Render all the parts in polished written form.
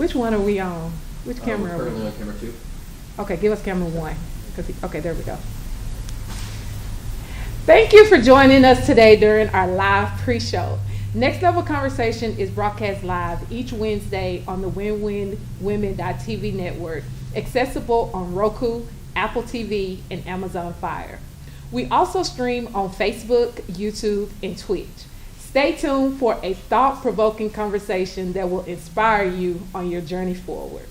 Which one are we on? Which camera We're are we currently on? on camera 2. Okay, give us camera 1. Okay, there we go. Thank you for joining us today during our live pre-show. Next Level Conversation is broadcast live each Wednesday on the WinWinWomen.tv network, accessible on Roku, Apple TV, and Amazon Fire. We also stream on Facebook, YouTube, and Twitch. Stay tuned for a thought-provoking conversation that will inspire you on your journey forward.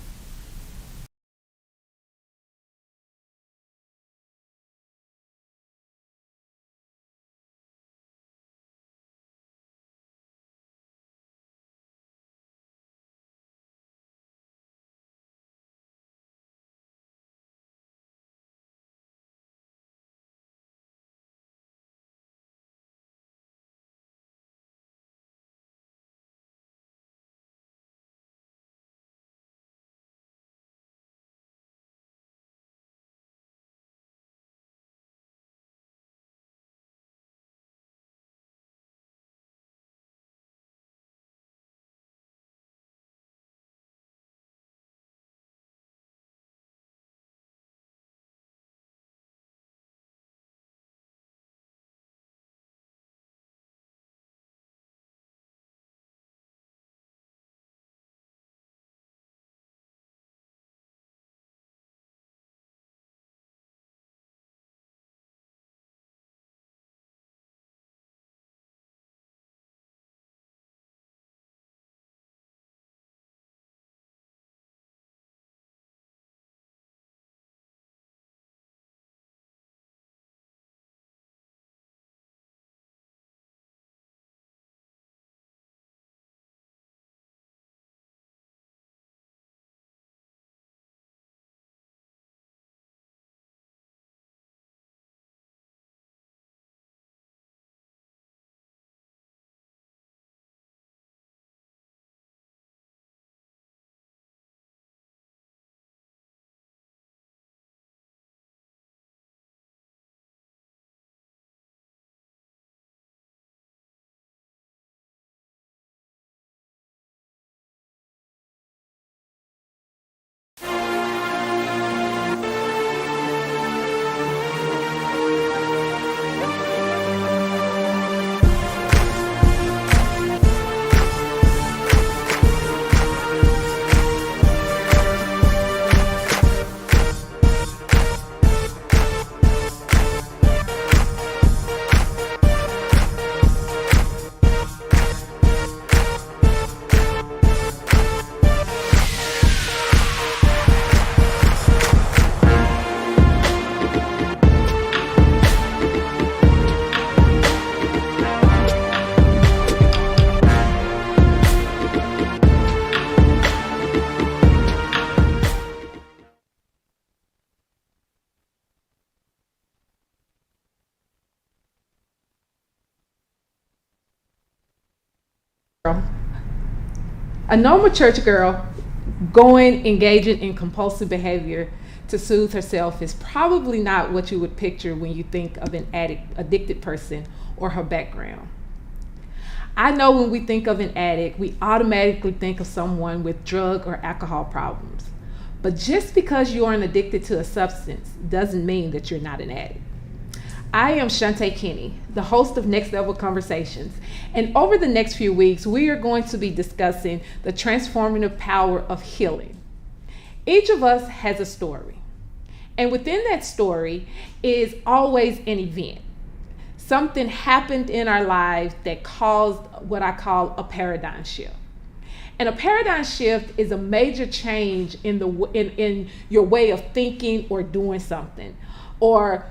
A normal church girl engaging in compulsive behavior to soothe herself is probably not what you would picture when you think of an addicted person or her background. I know when we think of an addict, we automatically think of someone with drug or alcohol problems. But just because you aren't addicted to a substance doesn't mean that you're not an addict. I am Shantae Kinney, the host of Next Level Conversations, and over the next few weeks, we are going to be discussing the transformative power of healing. Each of us has a story, and within that story is always an event. Something happened in our lives that caused what I call a paradigm shift. And a paradigm shift is a major change in your way of thinking or doing something, or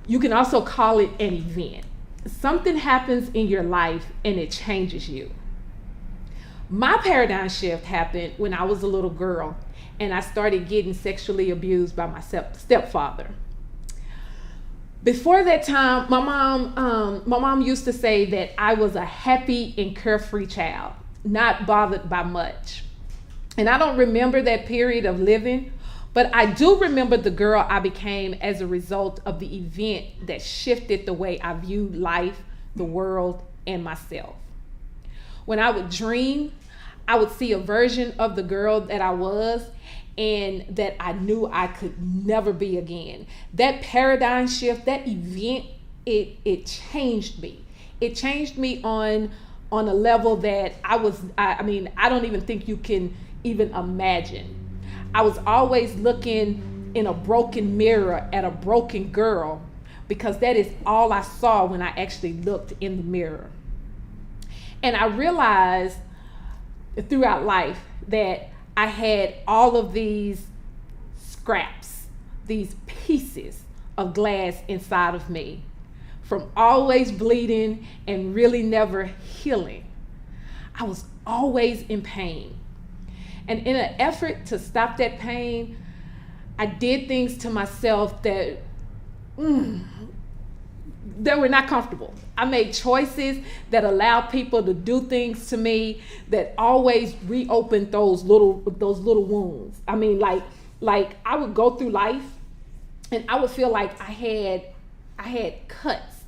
you can also call it an event. Something happens in your life and it changes you. My paradigm shift happened when I was a little girl and I started getting sexually abused by my stepfather. Before that time, my mom used to say that I was a happy and carefree child, not bothered by much. And I don't remember that period of living, but I do remember the girl I became as a result of the event that shifted the way I viewed life, the world, and myself. When I would dream, I would see a version of the girl that I was and that I knew I could never be again. That paradigm shift, that event, it changed me. It changed me on a level that I mean, I don't even think you can even imagine. I was always looking in a broken mirror at a broken girl because that is all I saw when I actually looked in the mirror. And I realized throughout life that I had all of these scraps, these pieces of glass inside of me, from always bleeding and really never healing. I was always in pain. And in an effort to stop that pain, I did things to myself that were not comfortable. I made choices that allowed people to do things to me that always reopened those little wounds. I mean, like I would go through life and I would feel like I had cuts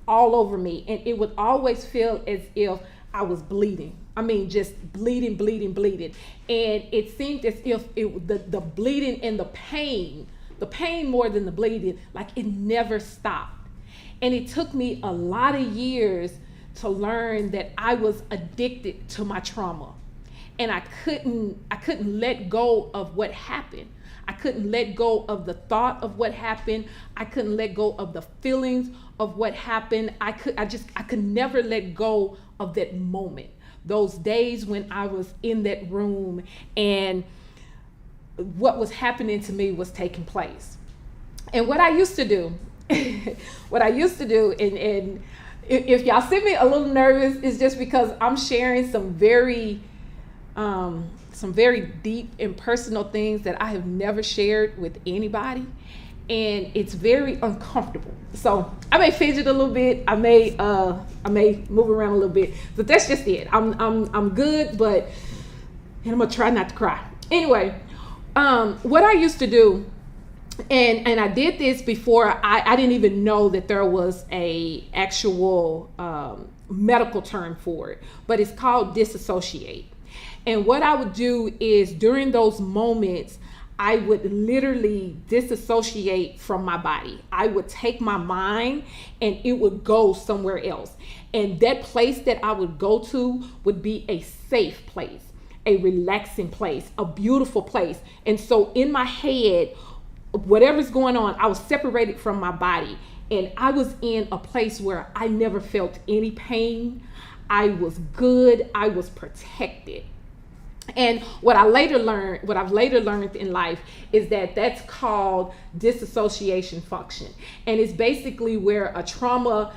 all over me, and it would always feel as if I was bleeding. I mean, just bleeding. And it seemed as if the bleeding and the pain more than the bleeding, like it never stopped. And it took me a lot of years to learn that I was addicted to my trauma. And I couldn't let go of what happened. I couldn't let go of the thought of what happened. I couldn't let go of the feelings of what happened. I could never let go of that moment. Those days when I was in that room and what was happening to me was taking place. And what I used to do, and if y'all see me a little nervous, it's just because I'm sharing some very deep and personal things that I have never shared with anybody, and it's very uncomfortable. So I may fidget a little bit, I may move around a little bit, but that's just it. I'm good, but and I'm gonna try not to cry. Anyway, what I used to do, and I did this before I didn't even know that there was a actual medical term for it, but it's called disassociate. And what I would do is during those moments, I would literally disassociate from my body. I would take my mind and it would go somewhere else. And that place that I would go to would be a safe place, a relaxing place, a beautiful place. And so in my head, whatever's going on, I was separated from my body. And I was in a place where I never felt any pain. I was good. I was protected. And what I've later learned in life is that that's called disassociation function. And it's basically where a trauma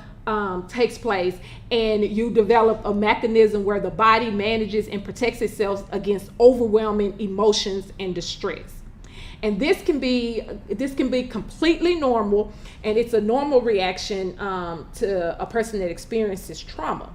takes place and you develop a mechanism where the body manages and protects itself against overwhelming emotions and distress. And this can be completely normal, and it's a normal reaction to a person that experiences trauma.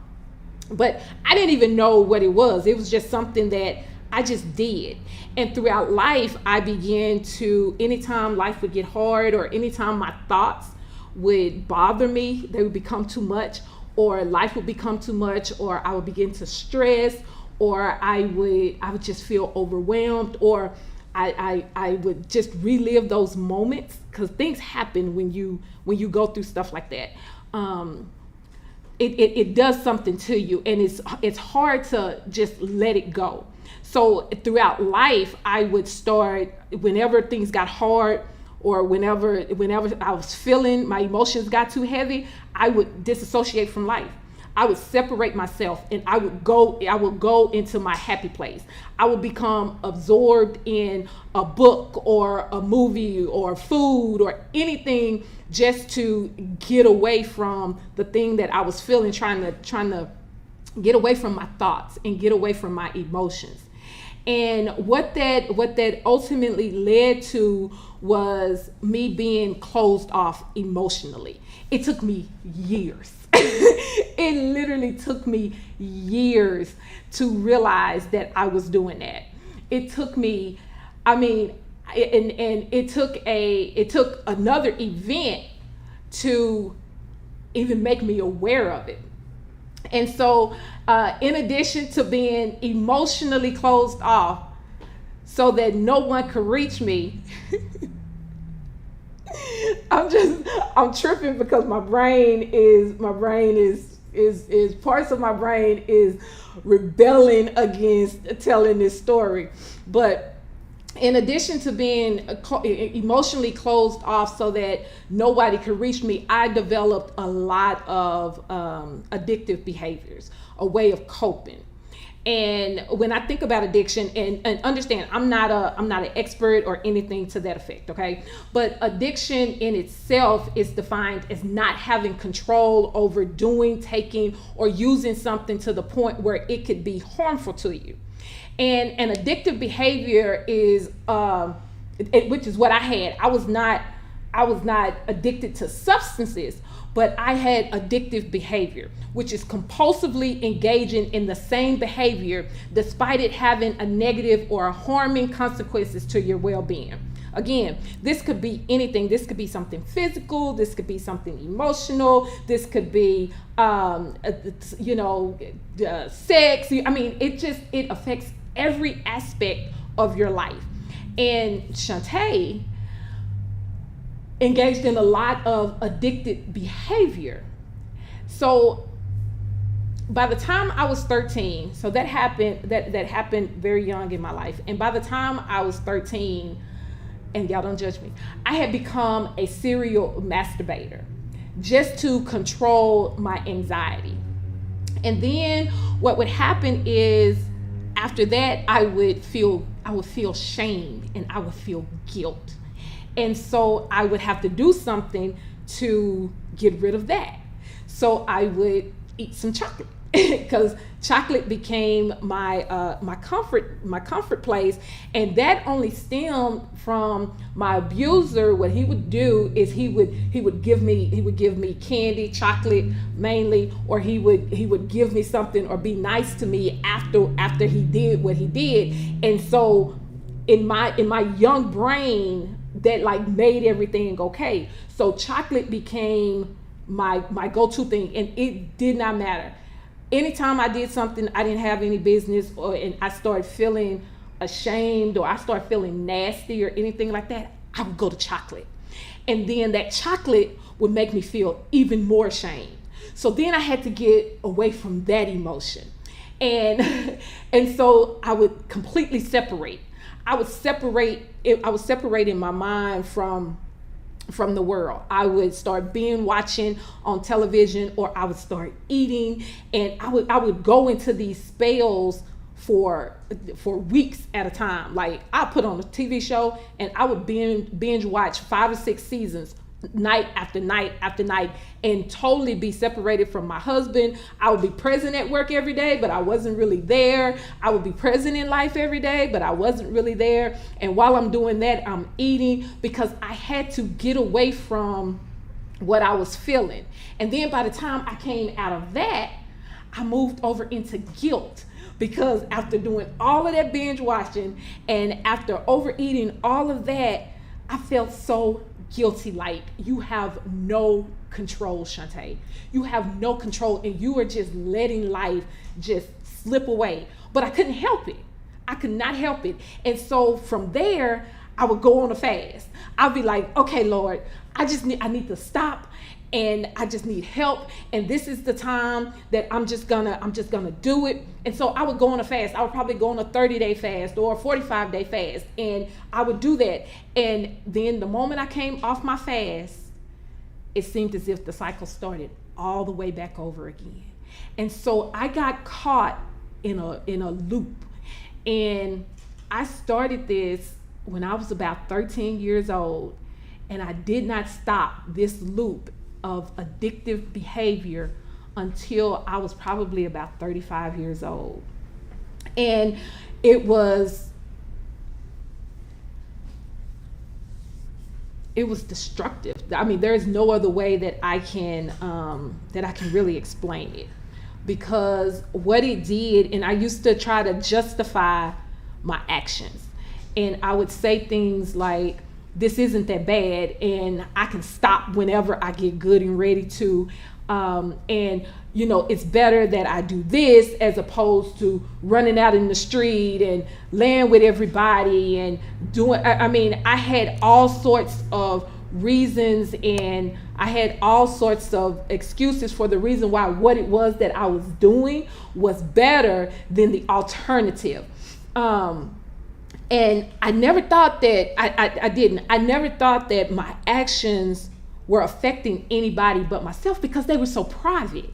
But I didn't even know what it was. It was just something that I just did. And throughout life, I began to, anytime life would get hard or anytime my thoughts would bother me, they would become too much, or life would become too much, or I would begin to stress, or I would just feel overwhelmed, or I would just relive those moments, because things happen when you go through stuff like that. It does something to you, and it's hard to just let it go. So throughout life, I would start, whenever things got hard, or whenever I was feeling my emotions got too heavy, I would disassociate from life. I would separate myself, and I would go into my happy place. I would become absorbed in a book or a movie or food or anything, just to get away from the thing that I was feeling, trying to get away from my thoughts and get away from my emotions. And what that ultimately led to was me being closed off emotionally. It took me years. It literally took me years to realize that I was doing that. It took me, and it took another event to even make me aware of it. And so, in addition to being emotionally closed off so that no one could reach me, I'm tripping because my brain is parts of my brain is rebelling against telling this story. But in addition to being emotionally closed off so that nobody could reach me, I developed a lot of addictive behaviors, a way of coping. And when I think about addiction, and understand, I'm not an expert or anything to that effect, okay? But addiction in itself is defined as not having control over doing, taking, or using something to the point where it could be harmful to you. And an addictive behavior is, which is what I had. I was not addicted to substances, but I had addictive behavior, which is compulsively engaging in the same behavior despite it having a negative or a harming consequences to your well-being. Again, this could be anything. This could be something physical. This could be something emotional. This could be, sex. I mean, it affects every aspect of your life. And Shantae engaged in a lot of addicted behavior. So by the time I was 13, so that happened very young in my life. And by the time I was 13, and y'all don't judge me, I had become a serial masturbator just to control my anxiety. And then what would happen is after that, I would feel shame and I would feel guilt. And so I would have to do something to get rid of that. So I would eat some chocolate because chocolate became my comfort place, and that only stemmed from my abuser. What he would do is he would give me candy, chocolate mainly, or he would give me something or be nice to me after he did what he did. And so in my young brain, that like made everything okay. So chocolate became my go-to thing, and it did not matter. Anytime I did something I didn't have any business, and I started feeling ashamed or I started feeling nasty or anything like that, I would go to chocolate. And then that chocolate would make me feel even more ashamed. So then I had to get away from that emotion. And so I would completely separate. I was separating my mind from the world. I would start watching on television, or I would start eating, and I would go into these spells for weeks at a time. Like I put on a TV show and I would binge watch 5 or 6 seasons night after night after night, and totally be separated from my husband. I would be present at work every day, but I wasn't really there. I would be present in life every day, but I wasn't really there. And while I'm doing that, I'm eating because I had to get away from what I was feeling. And then by the time I came out of that, I moved over into guilt, because after doing all of that binge watching and after overeating all of that, I felt so guilty. Like, you have no control, Shantae. You have no control, and you are just letting life just slip away. But I couldn't help it. I could not help it. And so from there, I would go on a fast. I'd be like, okay, Lord, I need to stop, and I just need help. And this is the time that I'm just gonna do it. And so I would go on a fast. I would probably go on a 30-day fast or a 45-day fast. And I would do that. And then the moment I came off my fast, it seemed as if the cycle started all the way back over again. And so I got caught in a loop. And I started this when I was about 13 years old. And I did not stop this loop of addictive behavior until I was probably about 35 years old. And it was destructive. I mean, there's no other way that I can really explain it, because what it did, and I used to try to justify my actions, and I would say things like, this isn't that bad, and I can stop whenever I get good and ready to. And it's better that I do this as opposed to running out in the street and laying with everybody and doing. I had all sorts of reasons, and I had all sorts of excuses for the reason why what it was that I was doing was better than the alternative. And I never thought that I never thought that my actions were affecting anybody but myself, because they were so private.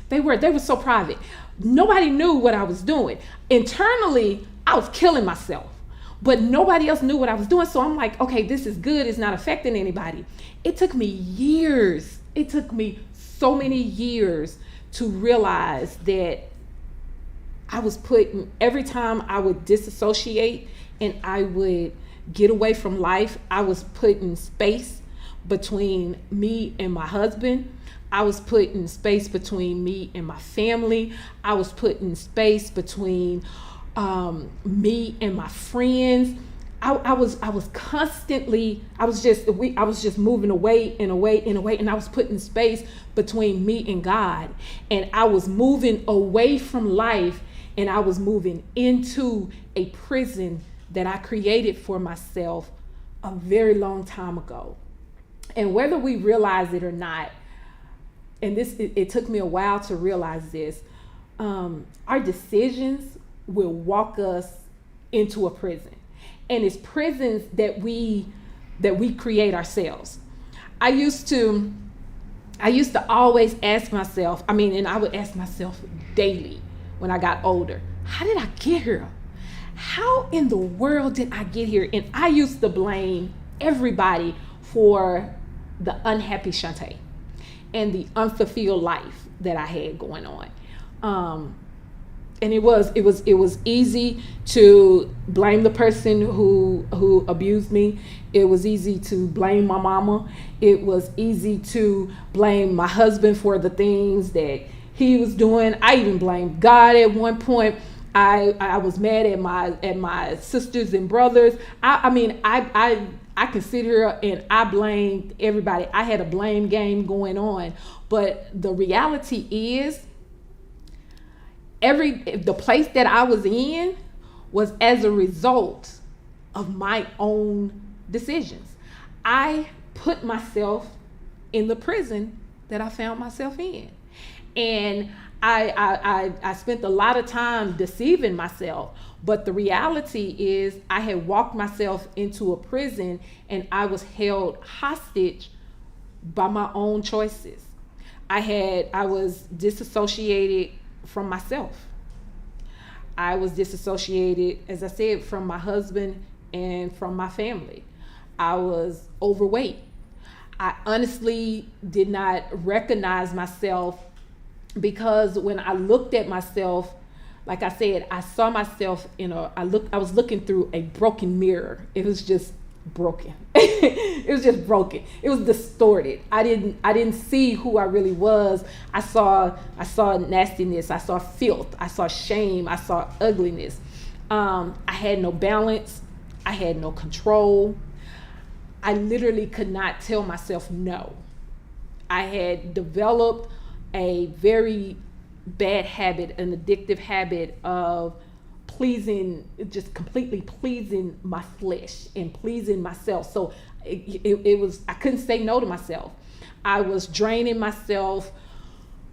They were so private. Nobody knew what I was doing. Internally, I was killing myself, but nobody else knew what I was doing. So I'm like, okay, this is good. It's not affecting anybody. It took me years. It took me so many years to realize that I was putting, every time I would disassociate and I would get away from life, I was putting space between me and my husband. I was putting space between me and my family. I was putting space between me and my friends. I was constantly, I was just moving away and away and away, and I was putting space between me and God. And I was moving away from life, and I was moving into a prison that I created for myself a very long time ago. And whether we realize it or not, and it took me a while to realize this, our decisions will walk us into a prison. And it's prisons that we create ourselves. I used to always ask myself, and I would ask myself daily when I got older, how did I get here? How in the world did I get here? And I used to blame everybody for the unhappy Shantae and the unfulfilled life that I had going on. And it was easy to blame the person who abused me. It was easy to blame my mama. It was easy to blame my husband for the things that he was doing. I even blamed God at one point. I was mad at my sisters and brothers. I can sit here and I blamed everybody. I had a blame game going on. But the reality is, the place that I was in was as a result of my own decisions. I put myself in the prison that I found myself in. And I spent a lot of time deceiving myself, but the reality is I had walked myself into a prison, and I was held hostage by my own choices. I was disassociated from myself. I was disassociated, as I said, from my husband and from my family. I was overweight. I honestly did not recognize myself, because when I looked at myself, like I said, I saw myself I was looking through a broken mirror. It was just broken. It was just broken. It was distorted. I didn't see who I really was. I saw nastiness. I saw filth. I saw shame. I saw ugliness. I had no balance. I had no control. I literally could not tell myself no. I had developed a very bad habit, an addictive habit of just completely pleasing my flesh and pleasing myself. So it was, I couldn't say no to myself. I was draining myself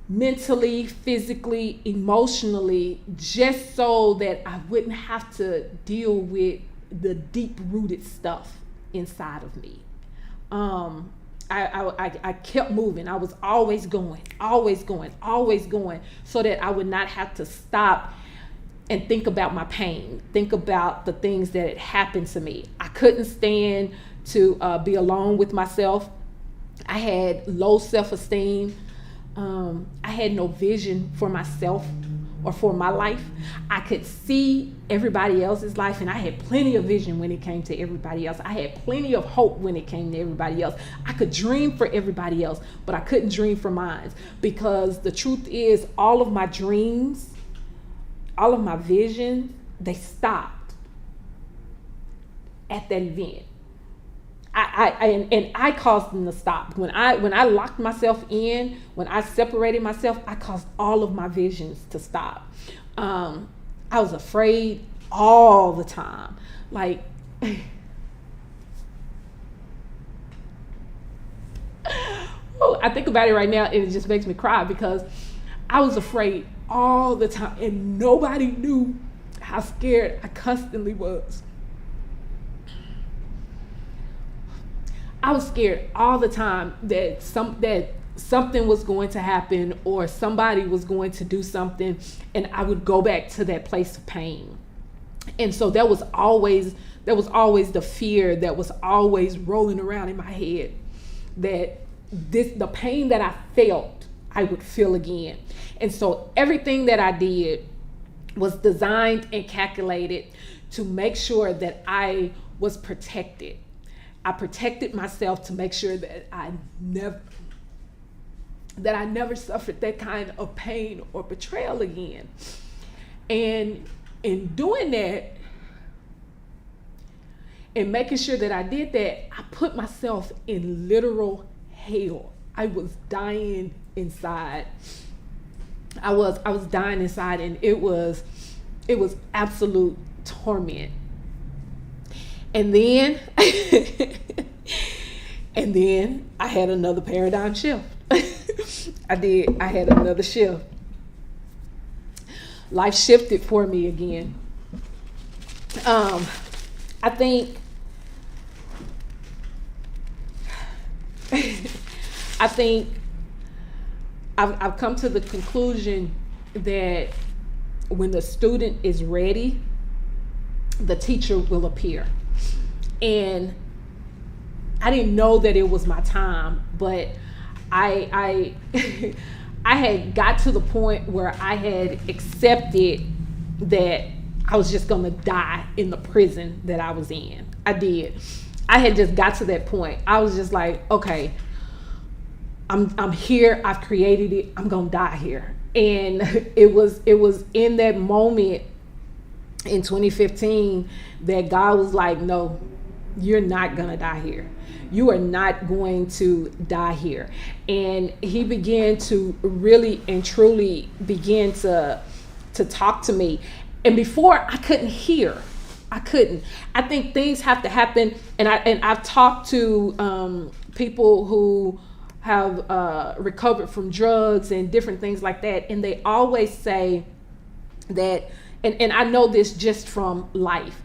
mentally, physically, emotionally, just so that I wouldn't have to deal with the deep-rooted stuff inside of me. I kept moving. I was always going, so that I would not have to stop and think about my pain, think about the things that had happened to me. I couldn't stand to be alone with myself. I had low self-esteem. I had no vision for myself or for my life. I could see everybody else's life, and I had plenty of vision when it came to everybody else. I had plenty of hope when it came to everybody else. I could dream for everybody else, but I couldn't dream for mine, because the truth is, all of my dreams, all of my vision, they stopped at that event. And I caused them to stop. When I locked myself in, when I separated myself, I caused all of my visions to stop. I was afraid all the time. Like, oh, I think about it right now, and it just makes me cry because I was afraid all the time, and nobody knew how scared I constantly was. I was scared all the time that something was going to happen or somebody was going to do something, and I would go back to that place of pain. And so there was always the fear that was always rolling around in my head, that the pain that I felt, I would feel again. And so everything that I did was designed and calculated to make sure that I was protected. I protected myself to make sure that I never suffered that kind of pain or betrayal again. And in doing that, and making sure that I did that, I put myself in literal hell. I was dying inside. I was dying inside, and it was absolute torment. And then I had another paradigm shift. I had another shift. Life shifted for me again. I think I've come to the conclusion that when the student is ready, the teacher will appear. And I didn't know that it was my time, but I had got to the point where I had accepted that I was just gonna die in the prison that I was in. I did. I had just got to that point. I was just like, okay, I'm here, I've created it, I'm gonna die here. And it was in that moment in 2015 that God was like, no, you're not gonna die here. You are not going to die here. And he began to really and truly begin to talk to me. And before, I couldn't hear. I couldn't. I think things have to happen. And I've talked to people who have recovered from drugs and different things like that. And they always say that, and I know this just from life,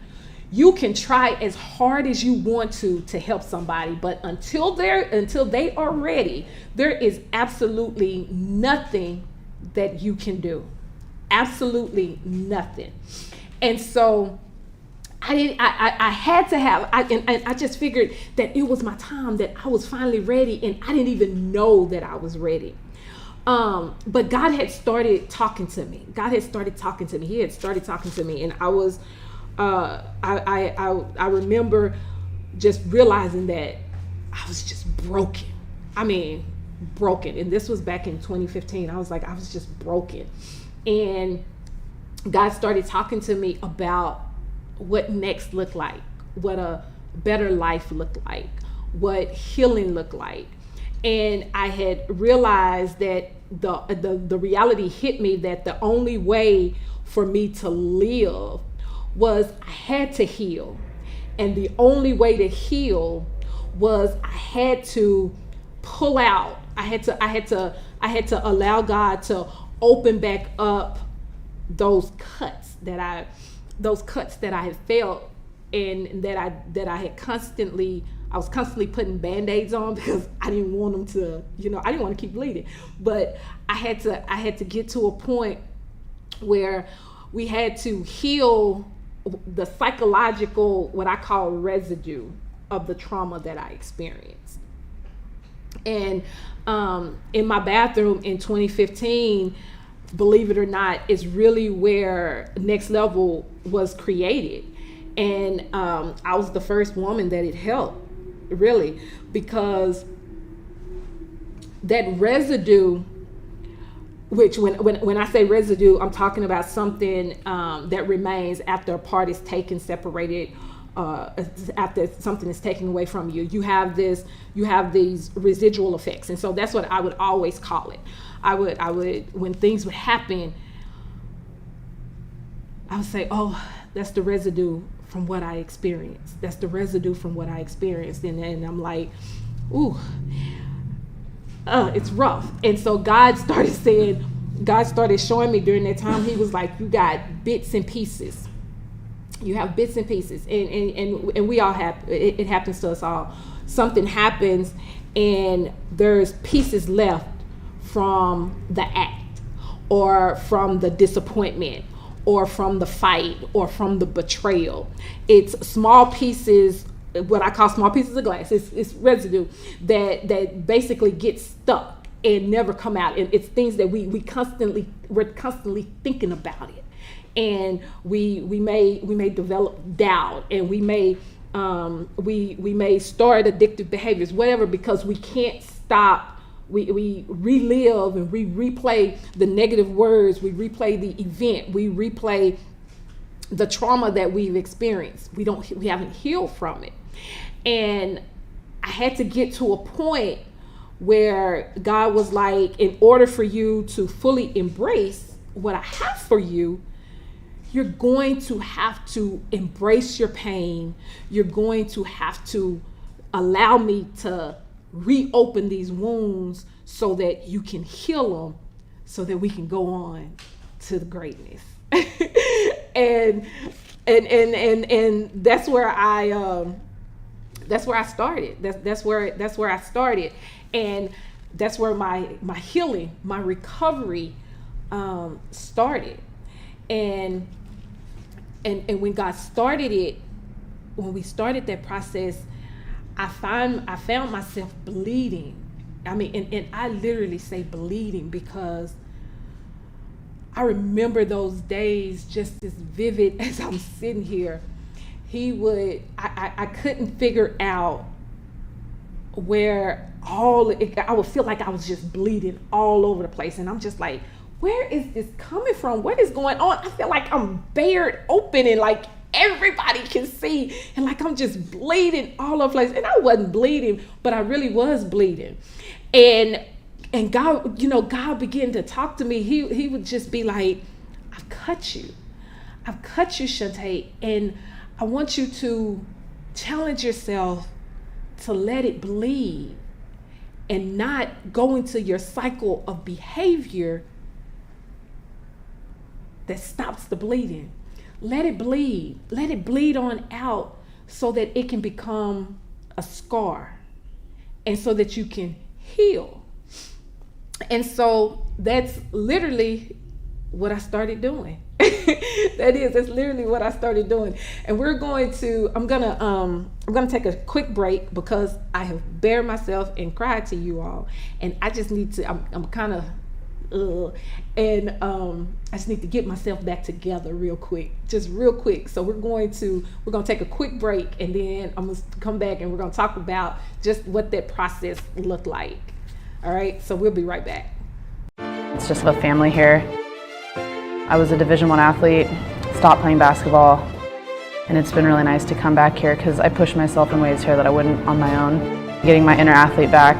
you can try as hard as you want to help somebody, but until they are ready, there is absolutely nothing that you can do. Absolutely nothing. And so I had to have, and I just figured that it was my time, that I was finally ready, and I didn't even know that I was ready. But God had started talking to me. He had started talking to me, and I was, I remember just realizing that I was just broken. I mean, broken. And this was back in 2015. I was just broken. And God started talking to me about what next looked like, what a better life looked like, what healing looked like. And I had realized that the reality hit me that the only way for me to live was I had to heal. And the only way to heal was I had to pull out. I had to allow God to open back up those cuts that I had felt, and that I had constantly, I was constantly putting Band-Aids on because I didn't want them to, I didn't want to keep bleeding. But I had to get to a point where we had to heal the psychological, what I call residue of the trauma that I experienced. And in my bathroom in 2015, believe it or not, is really where Next Level was created. And I was the first woman that it helped, really, because that residue, which when I say residue, I'm talking about something that remains after a part is taken, separated, after something is taken away from you. You have these residual effects. And so that's what I would always call it. I would, when things would happen, I would say, oh, that's the residue from what I experienced. That's the residue from what I experienced. And then I'm like, ooh, it's rough. And so God started showing me during that time, he was like, you got bits and pieces. You have bits and pieces. And we all have, it happens to us all. Something happens and there's pieces left from the act, or from the disappointment, or from the fight, or from the betrayal. It's small pieces, what I call small pieces of glass. It's residue that basically gets stuck and never come out. And it's things that we're constantly thinking about it, and we may develop doubt, and we may start addictive behaviors, whatever, because we can't stop. We relive and we replay the negative words, we replay the event, we replay the trauma that we've experienced. We haven't healed from it. And I had to get to a point where God was like, in order for you to fully embrace what I have for you, you're going to have to embrace your pain. You're going to have to allow me to reopen these wounds so that you can heal them, so that we can go on to the greatness. and that's where I started. That's where I started, and that's where my healing, my recovery started. And when God started it, when we started that process, I found myself bleeding. I mean, and I literally say bleeding because I remember those days just as vivid as I'm sitting here. I couldn't figure out where I would feel like I was just bleeding all over the place. And I'm just like, where is this coming from? What is going on? I feel like I'm bared open and like everybody can see, and like I'm just bleeding all over the place. And I wasn't bleeding, but I really was bleeding. And God, God began to talk to me. He would just be like, I've cut you, Shantae, and I want you to challenge yourself to let it bleed and not go into your cycle of behavior that stops the bleeding. Let it bleed on out so that it can become a scar and so that you can heal. And so that's literally what I started doing. That's literally what I started doing. And I'm gonna take a quick break because I have bared myself and cried to you all. And I just need to, I'm kind of, I just need to get myself back together real quick. So we're going to take a quick break, and then I'm gonna come back and we're gonna talk about just what that process looked like. All right, so we'll be right back. It's just a family here. I was a Division I athlete, stopped playing basketball, and it's been really nice to come back here because I pushed myself in ways here that I wouldn't on my own. Getting my inner athlete back.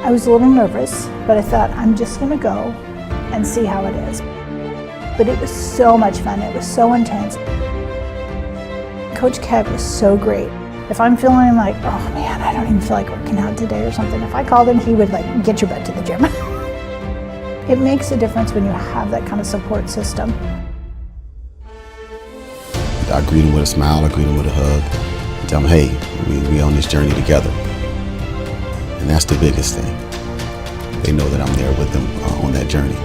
I was a little nervous, but I thought I'm just gonna go and see how it is. But it was so much fun, it was so intense. Coach Kev is so great. If I'm feeling like, oh man, I don't even feel like working out today or something, if I called him, he would like, get your butt to the gym. It makes a difference when you have that kind of support system. I greet him with a smile, I greet him with a hug, and tell him, hey, we on this journey together. And that's the biggest thing. They know that I'm there with them on that journey.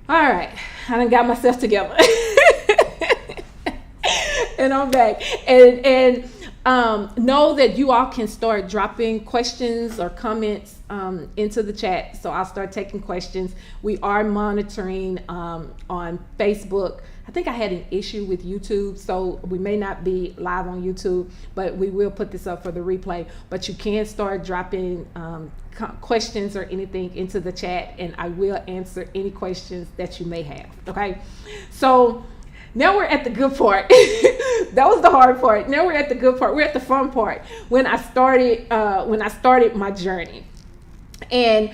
All right, I done got myself together. And I'm back. And know that you all can start dropping questions or comments into the chat. So I'll start taking questions. We are monitoring on Facebook. I think I had an issue with YouTube, so we may not be live on YouTube, but we will put this up for the replay. But you can start dropping questions or anything into the chat, and I will answer any questions that you may have. Okay, so now we're at the good part. That was the hard part. Now we're at the good part. We're at the fun part. When I started my journey, and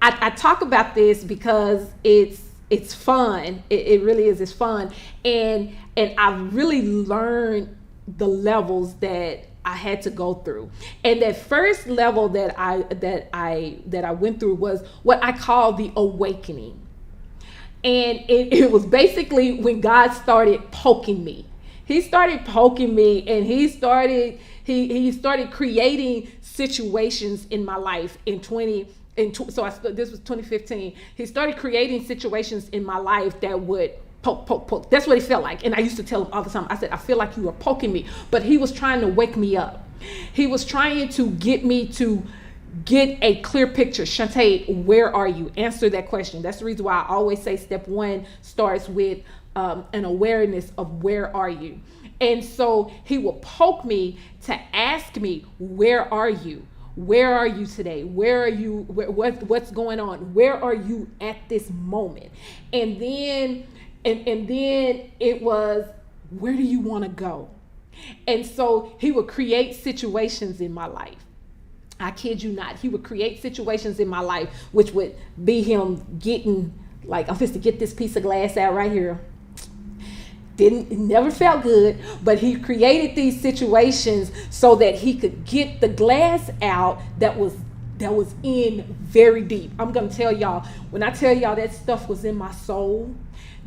I talk about this because it's fun. It really is. It's fun, and I've really learned the levels that I had to go through. And that first level that I went through was what I call the awakening. And it was basically when God started poking me. He started poking me, and he started creating situations in my life this was 2015. He started creating situations in my life that would poke. That's what it felt like. And I used to tell him all the time, I said, I feel like you were poking me. But he was trying to wake me up. He was trying to get me to get a clear picture. Shantae, where are you? Answer that question. That's the reason why I always say step one starts with an awareness of where are you. And so he will poke me to ask me, where are you? Where are you today? Where are you? What's going on? Where are you at this moment? And then it was, where do you want to go? And so he would create situations in my life. I kid you not. He would create situations in my life, which would be him getting, like, I'm supposed to get this piece of glass out right here. It never felt good, but he created these situations so that he could get the glass out that was in very deep. I'm gonna tell y'all, when I tell y'all that stuff was in my soul,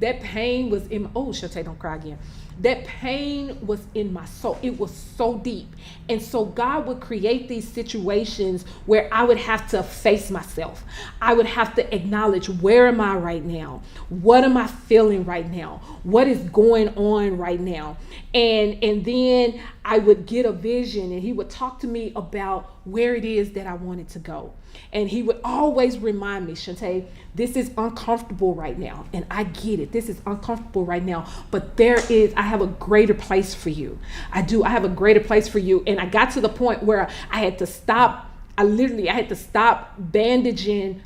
that pain was in my, oh, Shantae, don't cry again. That pain was in my soul. It was so deep. And so God would create these situations where I would have to face myself. I would have to acknowledge, where am I right now? What am I feeling right now? What is going on right now? And then I would get a vision, and he would talk to me about where it is that I wanted to go. And he would always remind me, Shantae, this is uncomfortable right now. And I get it. This is uncomfortable right now. But I have a greater place for you. I have a greater place for you. And I got to the point where I had to stop. I had to stop bandaging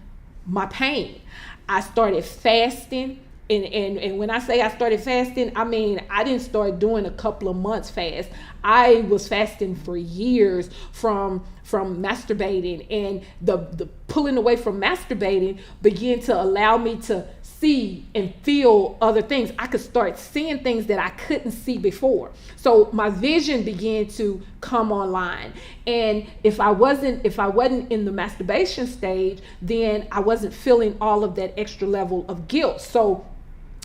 my pain. I started fasting. And when I say I started fasting, I mean, I didn't start doing a couple of months fast. I was fasting for years from masturbating, and the pulling away from masturbating began to allow me to see and feel other things. I could start seeing things that I couldn't see before. So my vision began to come online. And if I wasn't in the masturbation stage, then I wasn't feeling all of that extra level of guilt. So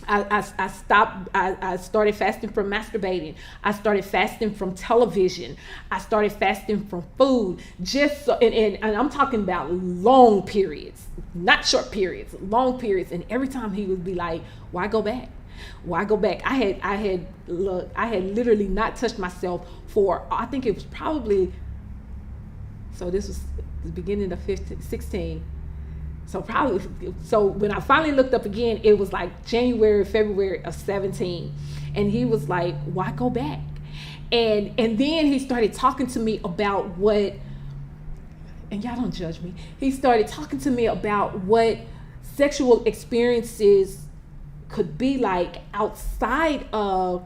I stopped. I started fasting from masturbating. I started fasting from television. I started fasting from food. Just so, and I'm talking about long periods, not short periods, long periods. And every time he would be like, "Why go back? Why go back?" I had literally not touched myself for, I think it was probably, so this was the beginning of 16. So when I finally looked up again, it was like January, February of 17. And he was like, why go back? And then he started talking to me about what, and y'all don't judge me. He started talking to me about what sexual experiences could be like outside of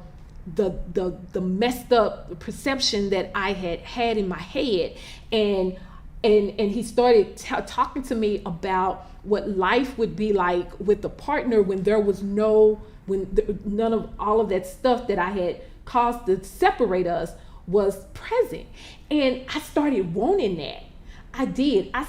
the messed up perception that I had in my head. And he started talking to me about what life would be like with a partner when there was none of all of that stuff that I had caused to separate us was present. And I started wanting that. I did. I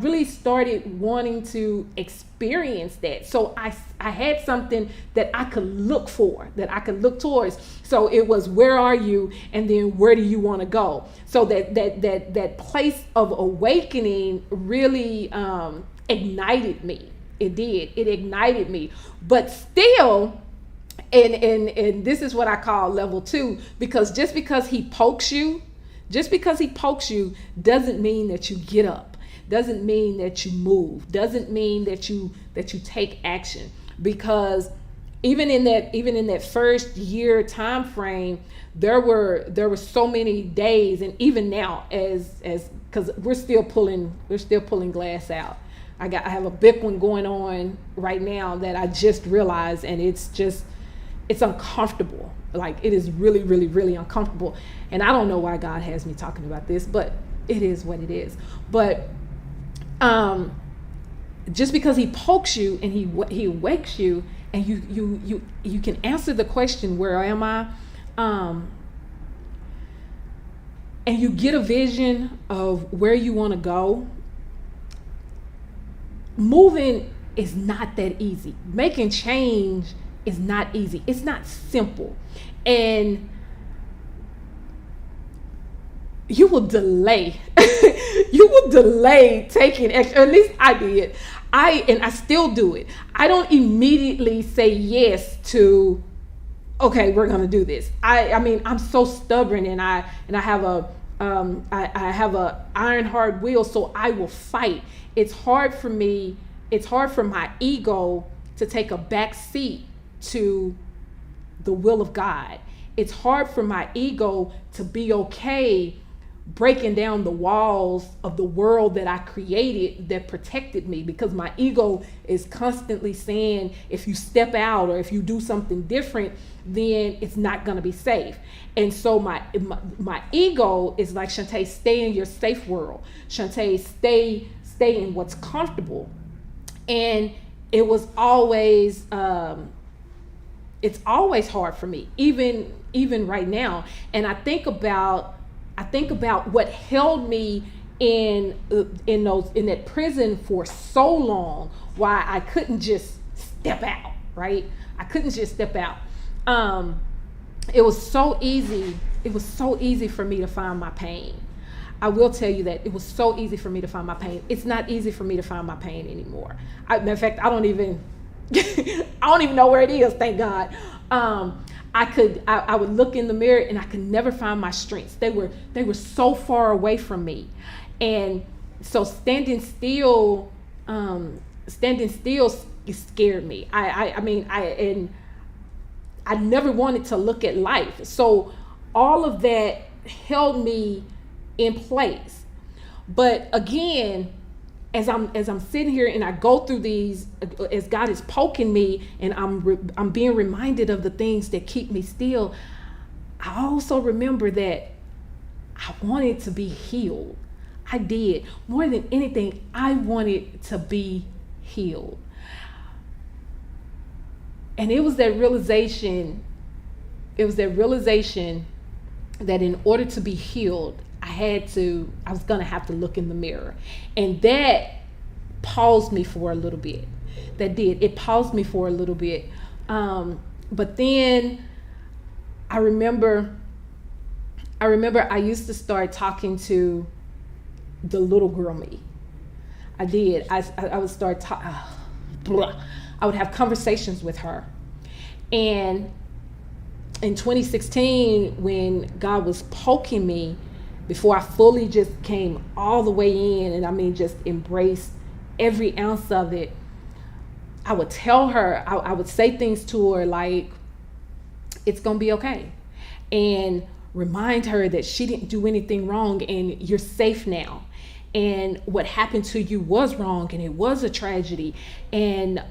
really started wanting to experience that. So I had something that I could look for, that I could look towards. So it was, where are you? And then where do you want to go? So that place of awakening really ignited me. It did. It ignited me. But still, And this is what I call level 2, because just because he pokes you doesn't mean that you get up, doesn't mean that you move, doesn't mean that you take action. Because even in that first year time frame, there were so many days, and even now, as because we're still pulling glass out. I have a big one going on right now that I just realized, and it's uncomfortable. Like, it is really, really, really uncomfortable. And I don't know why God has me talking about this, but it is what it is. But just because he pokes you and he wakes you, and you can answer the question, where am I? And you get a vision of where you want to go. Moving is not that easy. Making change is not easy. It's not simple. And you will delay. You will delay taking action. At least I did. I still do it. I don't immediately say yes to, okay, we're gonna do this. I mean, I'm so stubborn, and I have a iron hard will, so I will fight. It's hard for my ego to take a back seat to the will of God. It's hard for my ego to be okay breaking down the walls of the world that I created that protected me, because my ego is constantly saying, if you step out or if you do something different, then it's not going to be safe. And so my ego is like, Shantae, stay in your safe world. Shantae, stay in what's comfortable. And it was always it's always hard for me, even right now. And I think about what held me in that prison for so long, why I couldn't just step out, right? I couldn't just step out. It was so easy for me to find my pain. I will tell you that it was so easy for me to find my pain. It's not easy for me to find my pain anymore. Matter of fact, I don't even know where it is, thank God. I would look in the mirror and I could never find my strengths. They were so far away from me. And so standing still scared me. I never wanted to look at life. So all of that held me in place. But again, as I'm sitting here and I go through these, as God is poking me and I'm being reminded of the things that keep me still, I also remember that I wanted to be healed. I did. More than anything, I wanted to be healed. And it was that realization that in order to be healed, I was going to have to look in the mirror. And that paused me for a little bit. It paused me for a little bit. But then I remember I used to start talking to the little girl me. I did. I would start I would have conversations with her. And in 2016, when God was poking me, before I fully just came all the way in, and just embraced every ounce of it, I would tell her, I would say things to her like, it's gonna be okay. And remind her that she didn't do anything wrong and you're safe now. And what happened to you was wrong and it was a tragedy. And,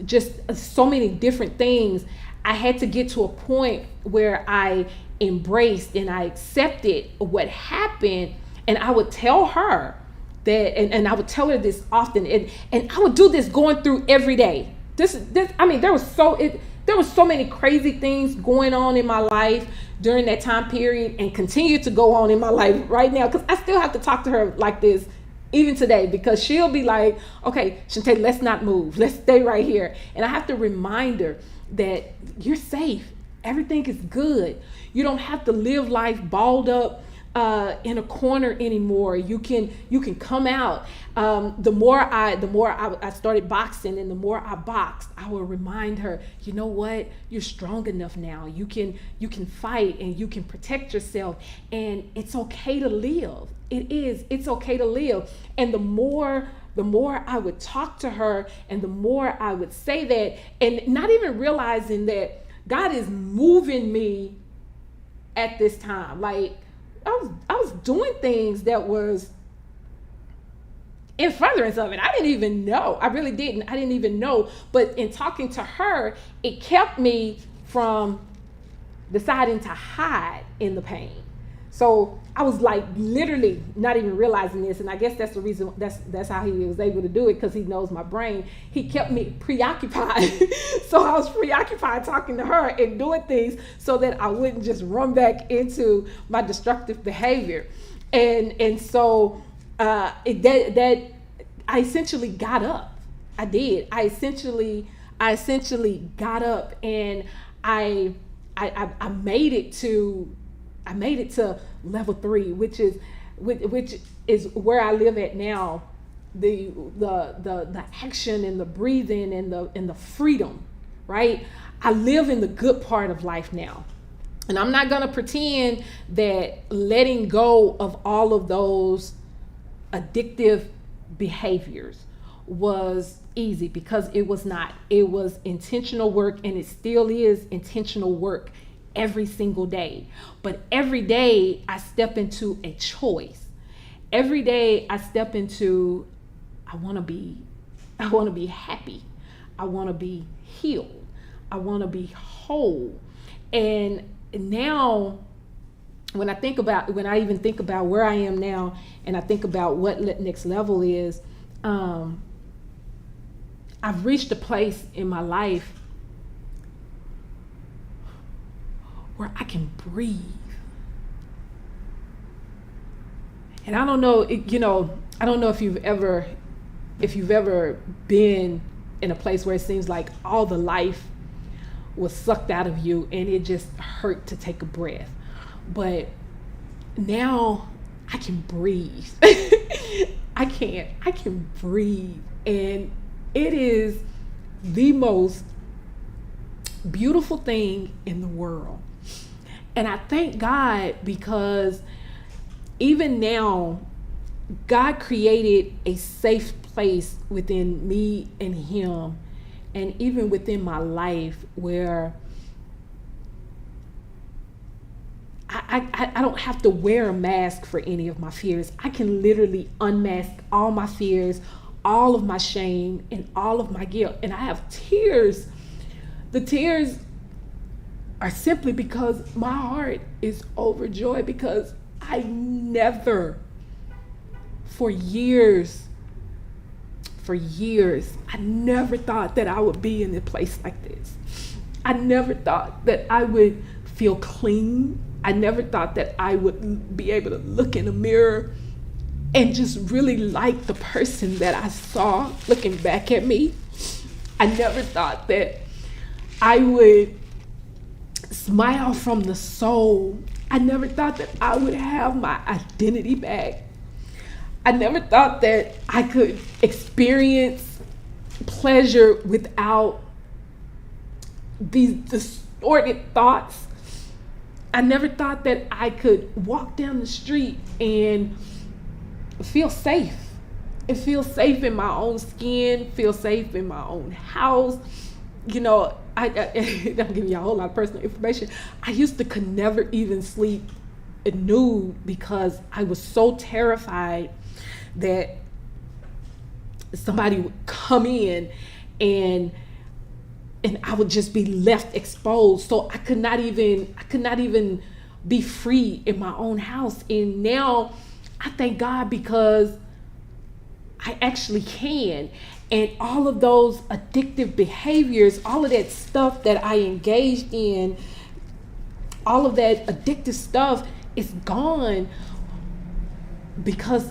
just so many different things. I had to get to a point where I embraced and I accepted what happened, and I would tell her that, and I would tell her this often, and I would do this going through every day. There was so many crazy things going on in my life during that time period, and continue to go on in my life right now, because I still have to talk to her like this even today, because she'll be like, okay, Shantae, let's not move, let's stay right here. And I have to remind her that you're safe. Everything is good. You don't have to live life balled up in a corner anymore. You can come out. The more I started boxing, and the more I boxed, I would remind her, you know what, you're strong enough now. You can fight, and you can protect yourself, and it's okay to live. It's okay to live. And the more I would talk to her, and the more I would say that, and not even realizing that God is moving me at this time. Like, I was doing things that was in furtherance of it. I didn't even know. I really didn't. I didn't even know. But in talking to her, it kept me from deciding to hide in the pain. So I was like literally not even realizing this. And I guess that's the reason, that's how he was able to do it, because he knows my brain. He kept me preoccupied. So I was preoccupied talking to her and doing things so that I wouldn't just run back into my destructive behavior. And so that I essentially got up. I did. I essentially got up, and I made it to level 3, which is where I live at now. The action and the breathing and the freedom, right? I live in the good part of life now. And I'm not gonna pretend that letting go of all of those addictive behaviors was easy, because it was not. It was intentional work, and it still is intentional work every single day. But every day I step into a choice. Every day I step into, I want to be happy. I want to be healed. I want to be whole. And now when I even think about where I am now, and I think about what next level is, I've reached a place in my life where I can breathe. And I don't know, I don't know if you've ever been in a place where it seems like all the life was sucked out of you and it just hurt to take a breath. But now I can breathe. I can breathe. And it is the most beautiful thing in the world. And I thank God, because even now, God created a safe place within me and him, and even within my life, where I don't have to wear a mask for any of my fears. I can literally unmask all my fears, all of my shame, and all of my guilt. And I have tears. The tears are simply because my heart is overjoyed, because I never, for years, I never thought that I would be in a place like this. I never thought that I would feel clean. I never thought that I would be able to look in a mirror and just really like the person that I saw looking back at me. I never thought that I would smile from the soul. I never thought that I would have my identity back. I never thought that I could experience pleasure without these distorted thoughts. I never thought that I could walk down the street and feel safe. And feel safe in my own skin, feel safe in my own house. You know, I'm giving you a whole lot of personal information. I used to could never even sleep nude, because I was so terrified that somebody would come in and I would just be left exposed. So I could not even be free in my own house. And now I thank God, because I actually can. And all of those addictive behaviors, all of that stuff that I engaged in, all of that addictive stuff is gone, because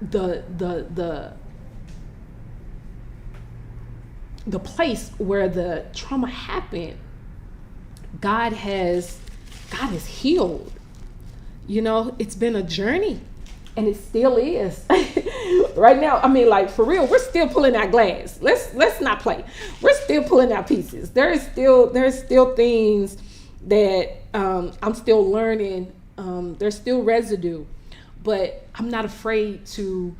the place where the trauma happened, God has healed. it's been a journey, and it still is. Right now, I mean, like, for real, we're still pulling out glass. Let's not play. We're still pulling out pieces. There's still things that I'm still learning. There's still residue, but I'm not afraid to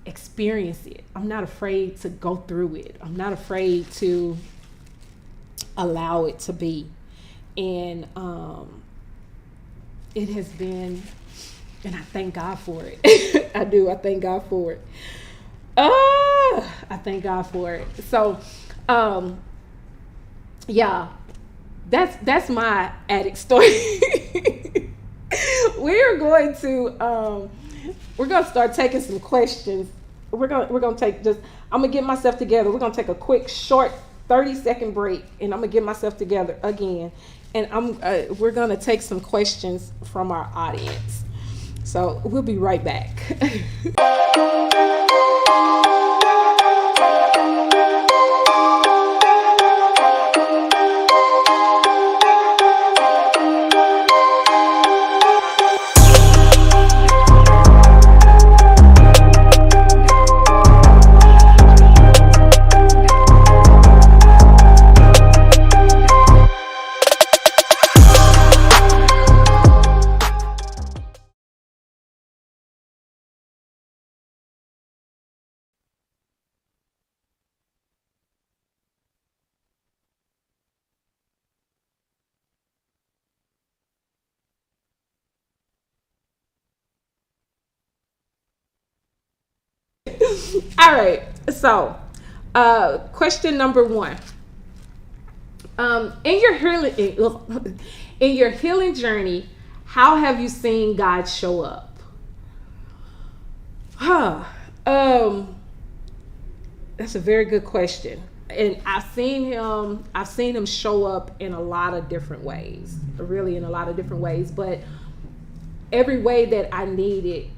experience it. I'm not afraid to go through it. I'm not afraid to allow it to be. And it has been, and I thank God for it. I do. I thank God for it. I thank God for it. So, yeah, that's my addict story. We're going to start taking some questions. We're gonna take I'm gonna get myself together. We're gonna take a quick, short 30-second break, and I'm gonna get myself together again. And we're gonna take some questions from our audience. So we'll be right back. All right. So, question number 1. In your healing journey, how have you seen God show up? That's a very good question. And I've seen him show up in a lot of different ways, really in a lot of different ways, but every way that I needed,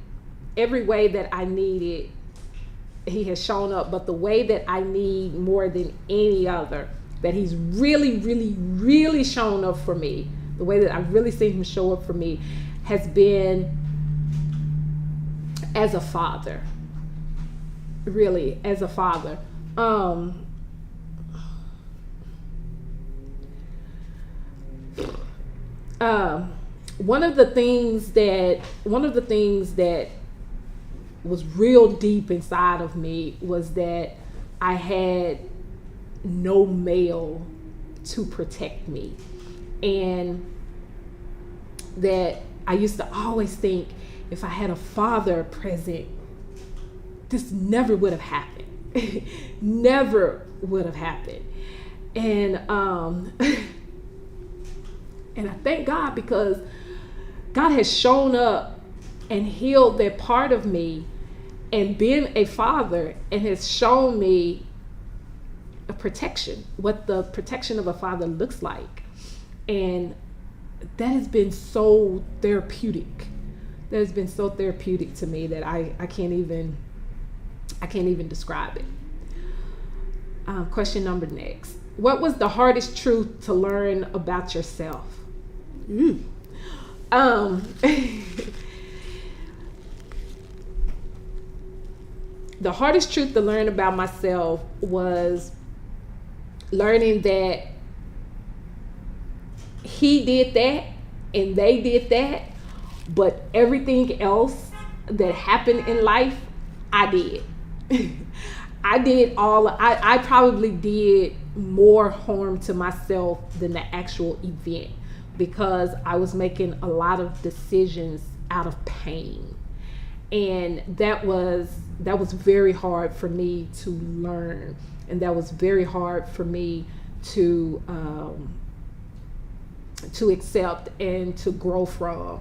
he has shown up. But the way that I need more than any other, that he's really, really, really shown up for me, the way that I've really seen him show up for me has been as a father. Really, as a father. One of the things that was real deep inside of me was that I had no male to protect me, and that I used to always think, if I had a father present, this never would have happened. Never would have happened. And and I thank God, because God has shown up and healed that part of me, and been a father, and has shown me a protection, what the protection of a father looks like. And that has been so therapeutic. That has been so therapeutic to me that I can't even describe it. Question number next. What was the hardest truth to learn about yourself? The hardest truth to learn about myself was learning that he did that and they did that, but everything else that happened in life, I did. I probably did more harm to myself than the actual event, because I was making a lot of decisions out of pain. And that was very hard for me to learn, and that was very hard for me to accept and to grow from.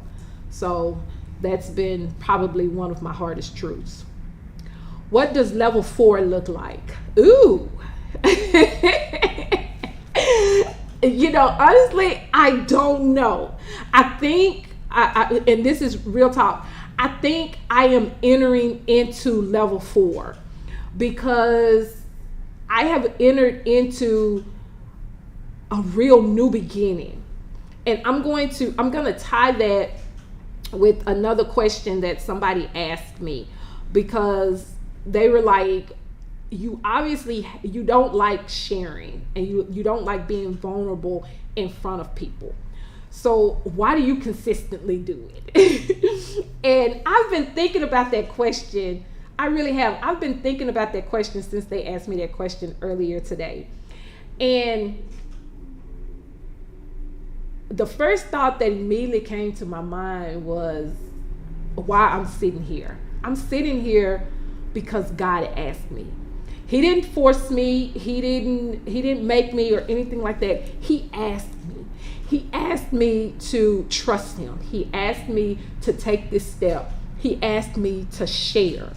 So that's been probably one of my hardest truths. What does level 4 look like? Ooh. Honestly, I don't know. I think, and this is real talk, I think I am entering into level 4, because I have entered into a real new beginning. And I'm going to tie that with another question that somebody asked me, because they were like, you don't like sharing, and you don't like being vulnerable in front of people. So why do you consistently do it? And I've been thinking about that question. I really have. I've been thinking about that question since they asked me that question earlier today. And the first thought that immediately came to my mind was why I'm sitting here. I'm sitting here because God asked me. He didn't force me. He didn't make me or anything like that. He asked me. He asked me to trust him. He asked me to take this step. He asked me to share.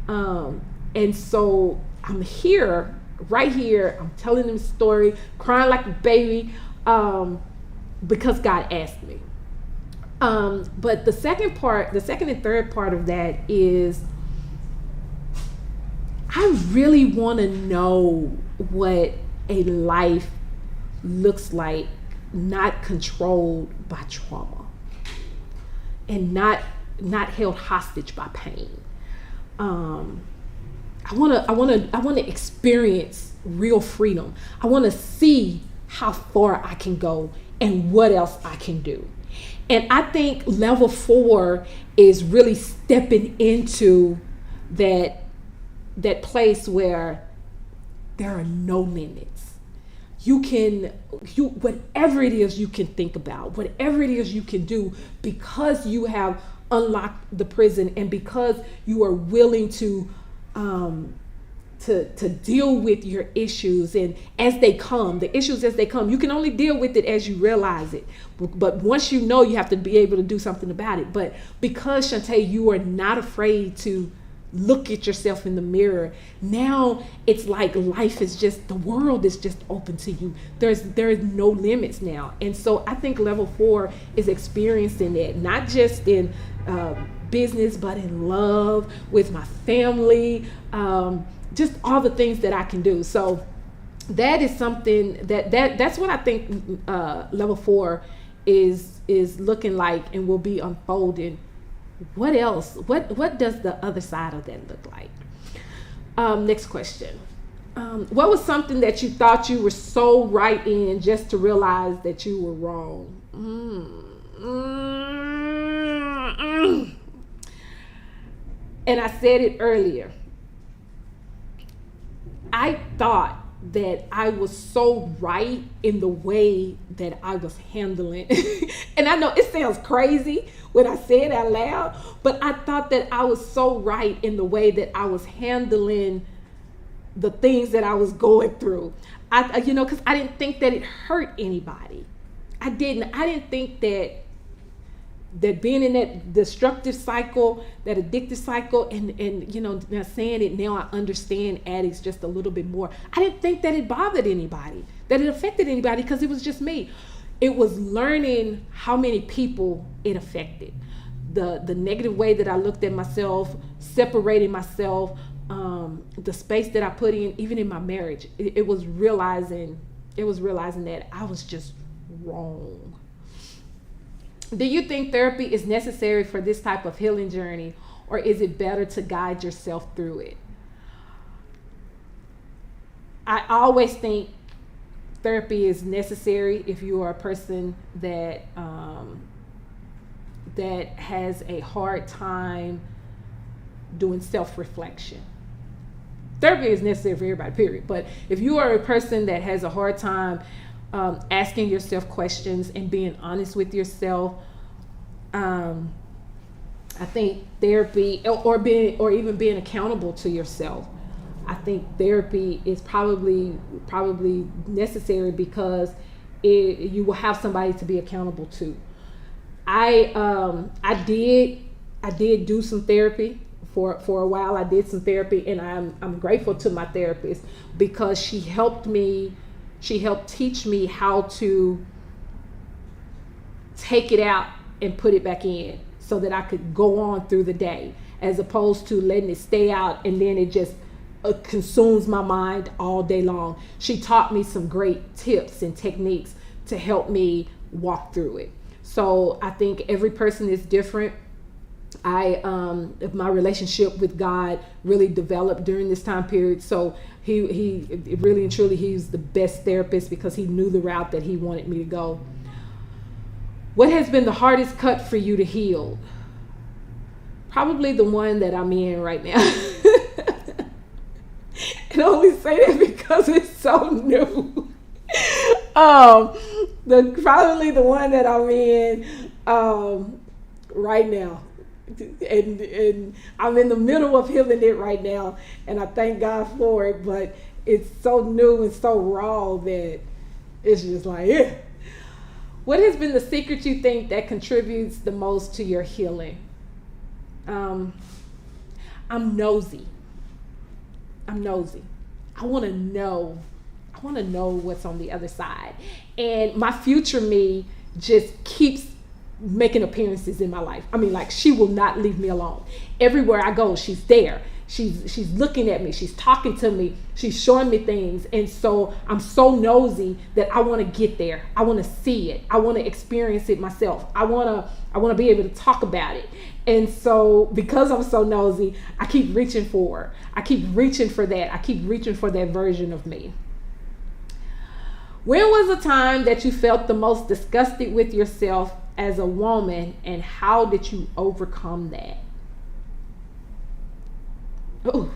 And so I'm here, right here. I'm telling him a story, crying like a baby, because God asked me. But the second and third part of that is, I really want to know what a life looks like not controlled by trauma and not held hostage by pain. I want to experience real freedom. I want to see how far I can go and what else I can do. And I think level 4 is really stepping into that place where there are no limits. Whatever it is you can think about, whatever it is you can do, because you have unlocked the prison and because you are willing to deal with your issues, and the issues as they come, you can only deal with it as you realize it. But once you know, you have to be able to do something about it. But because, Shantae, you are not afraid to look at yourself in the mirror, now it's like the world is just open to you. There's no limits now. And so I think level 4 is experiencing that, not just in business, but in love, with my family, just all the things that I can do. So that is something that's what I think level 4 is looking like and will be unfolding. What else? What does the other side of that look like? Next question. What was something that you thought you were so right in just to realize that you were wrong? And I said it earlier. I thought that I was so right in the way that I was handling. And I know it sounds crazy when I say it out loud, but I thought that I was so right in the way that I was handling the things that I was going through. Because I didn't think that it hurt anybody. I didn't think that being in that destructive cycle, that addictive cycle, and now saying it now, I understand addicts just a little bit more. I didn't think that it bothered anybody, that it affected anybody, because it was just me. It was learning how many people it affected. The negative way that I looked at myself, separating myself, the space that I put in, even in my marriage. It was realizing that I was just wrong. Do you think therapy is necessary for this type of healing journey, or is it better to guide yourself through it? I always think therapy is necessary if you are a person that has a hard time doing self-reflection. Therapy is necessary for everybody, period. But if you are a person that has a hard time asking yourself questions and being honest with yourself, I think therapy, or even being accountable to yourself, I think therapy is probably necessary, because you will have somebody to be accountable to. I did do some therapy for a while. I did some therapy, and I'm grateful to my therapist, because she helped teach me how to take it out and put it back in, so that I could go on through the day, as opposed to letting it stay out and then it just consumes my mind all day long. She taught me some great tips and techniques to help me walk through it. So I think every person is different. My relationship with God really developed during this time period. So he really and truly, he's the best therapist because he knew the route that he wanted me to go. What has been the hardest cut for you to heal? Probably the one that I'm in right now. And I only say that because it's so new. Probably the one that I'm in right now. And I'm in the middle of healing it right now, and I thank God for it, but it's so new and so raw that it's just like, yeah. What has been the secret you think that contributes the most to your healing? I'm nosy. I want to know what's on the other side. And my future me just keeps making appearances in my life. I mean, like, she will not leave me alone. Everywhere I go, she's there. She's looking at me. She's talking to me. She's showing me things. And so I'm so nosy that I want to get there. I want to see it. I want to experience it myself. I want to be able to talk about it. And so because I'm so nosy, I keep reaching for her. I keep reaching for that. I keep reaching for that version of me. When was the time that you felt the most disgusted with yourself as a woman, and how did you overcome that? Oh.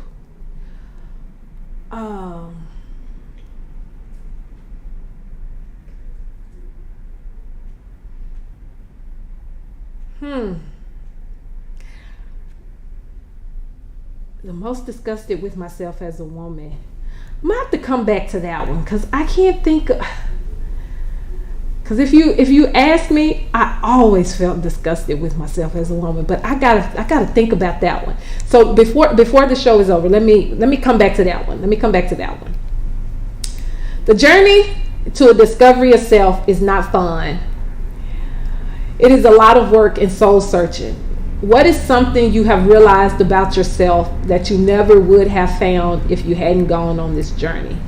The most disgusted with myself as a woman. I'm gonna have to come back to that one because I can't think of. Because if you ask me, I always felt disgusted with myself as a woman, but I gotta think about that one. So before the show is over, let me come back to that one. The journey to a discovery of self is not fun. It is a lot of work and soul searching. What is something you have realized about yourself that you never would have found if you hadn't gone on this journey?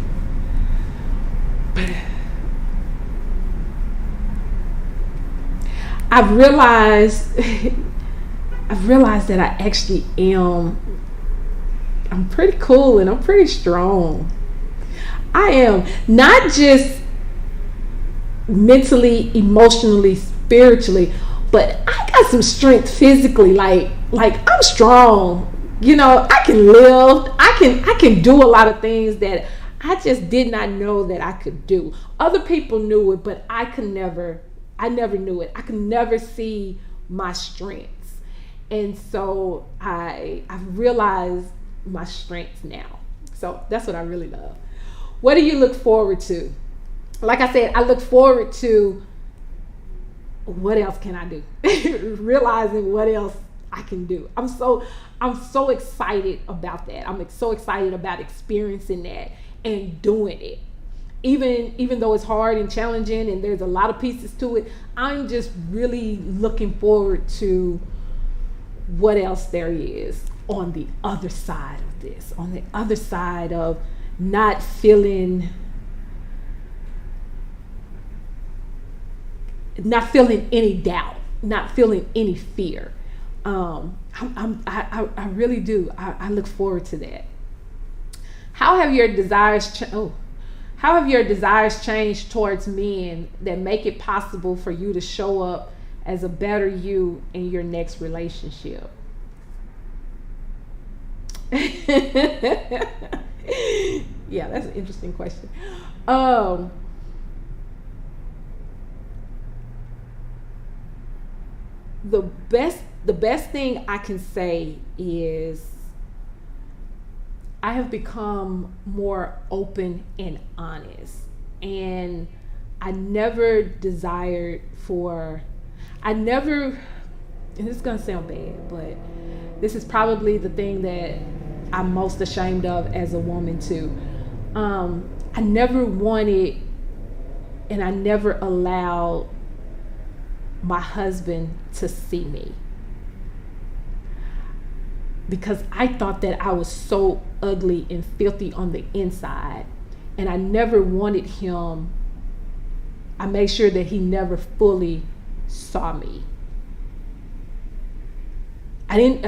I've realized that I actually I'm pretty cool and I'm pretty strong. I am not just mentally, emotionally, spiritually, but I got some strength physically. Like I'm strong. You know, I can lift. I can do a lot of things that I just did not know that I could do. Other people knew it, but I never knew it. I could never see my strengths. And so I've realized my strengths now. So that's what I really love. What do you look forward to? Like I said, I look forward to what else can I do? Realizing what else I can do. I'm so excited about that. I'm so excited about experiencing that and doing it. Even though it's hard and challenging and there's a lot of pieces to it, I'm just really looking forward to what else there is on the other side of this, on the other side of not feeling any doubt, not feeling any fear. I really do. I look forward to that. How have your desires changed towards men that make it possible for you to show up as a better you in your next relationship? Yeah, that's an interesting question. The best thing I can say is I have become more open and honest, and and this is gonna sound bad, but this is probably the thing that I'm most ashamed of as a woman too. I never wanted and I never allowed my husband to see me, because I thought that I was so ugly and filthy on the inside, and I never wanted him. I made sure that he never fully saw me. I didn't,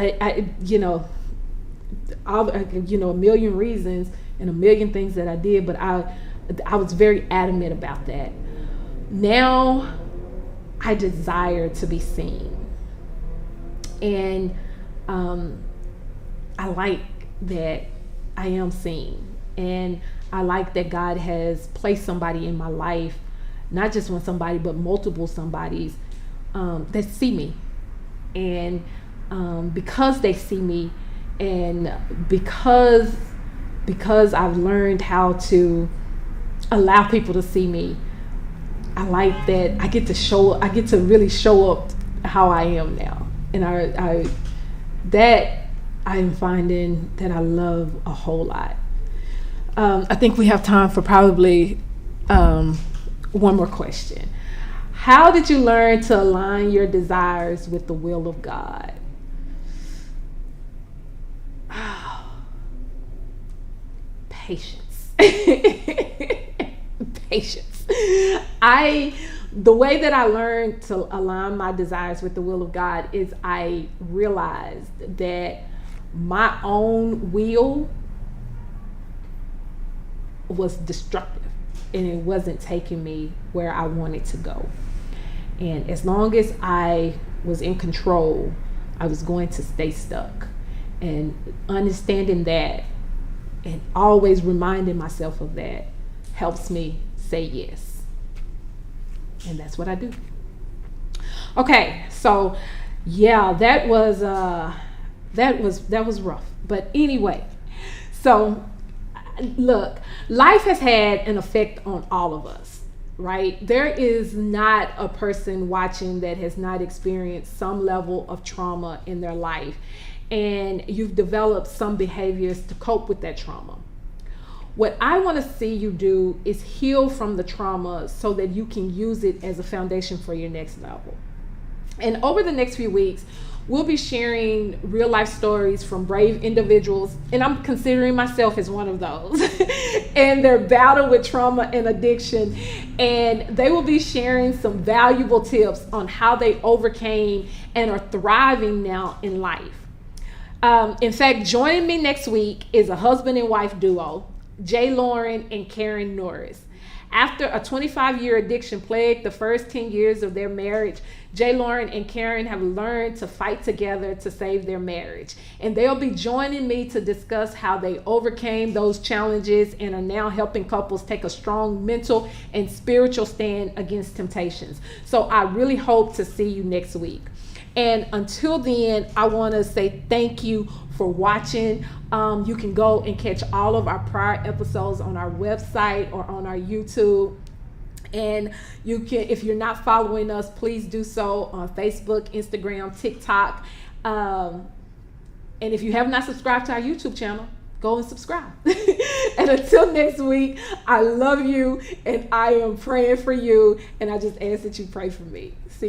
a million reasons and a million things that I did, but I was very adamant about that. Now I desire to be seen. And I like that I am seen. And I like that God has placed somebody in my life, not just one somebody, but multiple somebodies that see me. And because they see me, and because I've learned how to allow people to see me, I like that I get to really show up how I am now. And I'm finding that I love a whole lot. I think we have time for probably one more question. How did you learn to align your desires with the will of God? Patience. Patience. The way that I learned to align my desires with the will of God is I realized that my own will was destructive and it wasn't taking me where I wanted to go. And as long as I was in control, I was going to stay stuck. And understanding that and always reminding myself of that helps me say yes. And that's what I do. Okay, so yeah, that was rough. But anyway, so look, life has had an effect on all of us, right? There is not a person watching that has not experienced some level of trauma in their life, and you've developed some behaviors to cope with that trauma. What I want to see you do is heal from the trauma so that you can use it as a foundation for your next level. And over the next few weeks, we'll be sharing real life stories from brave individuals, and I'm considering myself as one of those, and their battle with trauma and addiction. And they will be sharing some valuable tips on how they overcame and are thriving now in life. In fact, joining me next week is a husband and wife duo, Jay Lauren and Karen Norris. After a 25-year addiction plagued the first 10 years of their marriage, Jay Lauren and Karen have learned to fight together to save their marriage. And they'll be joining me to discuss how they overcame those challenges and are now helping couples take a strong mental and spiritual stand against temptations. So I really hope to see you next week. And until then, I want to say thank you for watching. You can go and catch all of our prior episodes on our website or on our YouTube. And you can, if you're not following us, please do so on Facebook, Instagram, TikTok. And if you have not subscribed to our YouTube channel, go and subscribe. And until next week, I love you and I am praying for you. And I just ask that you pray for me. See